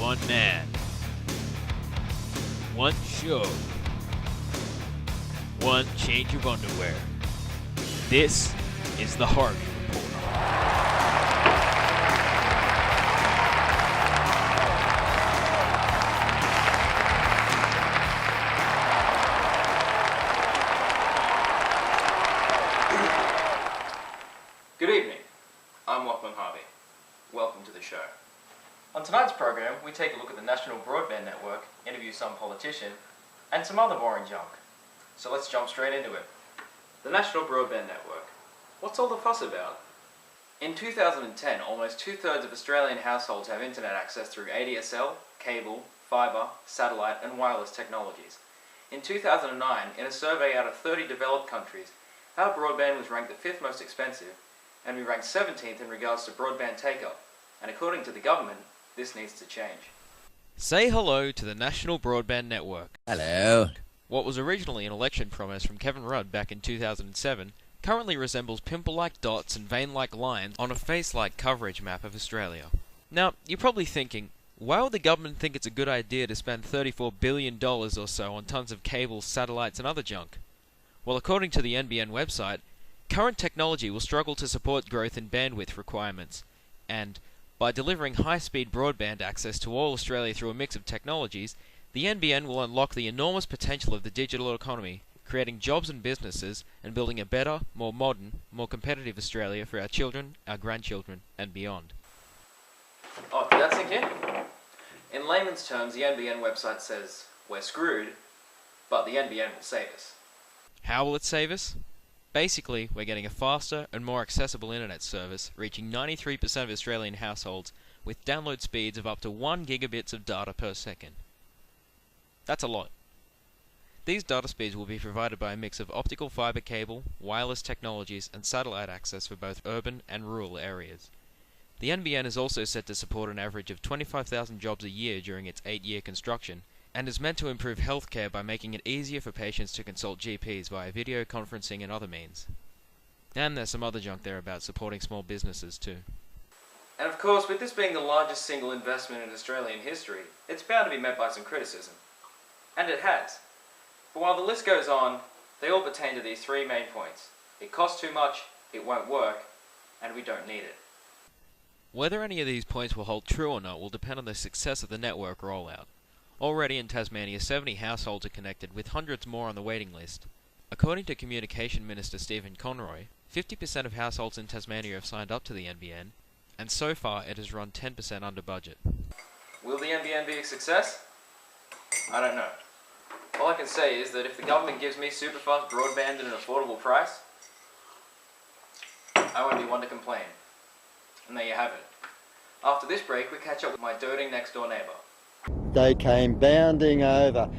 One man. One show. One change of underwear. This is the Harvey Report. Good evening. I'm Harvey. Welcome to the show. On tonight's program, we take a look at the National Broadband Network, interview some politician, and some other boring junk. So let's jump straight into it. The National Broadband Network. What's all the fuss about? In 2010, almost two-thirds of Australian households have internet access through ADSL, cable, fibre, satellite, and wireless technologies. In 2009, in a survey out of 30 developed countries, our broadband was ranked the 5th most expensive, and we ranked 17th in regards to broadband take-up. And according to the government, this needs to change. Say hello to the National Broadband Network. Hello. What was originally an election promise from Kevin Rudd back in 2007 currently resembles pimple-like dots and vein-like lines on a face-like coverage map of Australia. Now, you're probably thinking, why would the government think it's a good idea to spend $34 billion or so on tons of cables, satellites and other junk? Well, according to the NBN website, current technology will struggle to support growth in bandwidth requirements, and by delivering high-speed broadband access to all Australia through a mix of technologies, the NBN will unlock the enormous potential of the digital economy, creating jobs and businesses, and building a better, more modern, more competitive Australia for our children, our grandchildren, and beyond. Oh, did that sink in? In layman's terms, the NBN website says, we're screwed, but the NBN will save us. How will it save us? Basically, we're getting a faster and more accessible internet service, reaching 93% of Australian households with download speeds of up to 1 gigabits of data per second. That's a lot. These data speeds will be provided by a mix of optical fibre cable, wireless technologies and satellite access for both urban and rural areas. The NBN is also set to support an average of 25,000 jobs a year during its 8-year construction, and is meant to improve healthcare by making it easier for patients to consult GPs via video conferencing and other means. And there's some other junk there about supporting small businesses too. And of course, with this being the largest single investment in Australian history, it's bound to be met by some criticism. And it has. But while the list goes on, they all pertain to these three main points. It costs too much, it won't work, and we don't need it. Whether any of these points will hold true or not will depend on the success of the network rollout. Already in Tasmania, 70 households are connected, with hundreds more on the waiting list. According to Communication Minister Stephen Conroy, 50% of households in Tasmania have signed up to the NBN, and so far it has run 10% under budget. Will the NBN be a success? I don't know. All I can say is that if the government gives me super fast broadband at an affordable price, I won't be one to complain. And there you have it. After this break, we catch up with my doting next door neighbour. They came bounding over.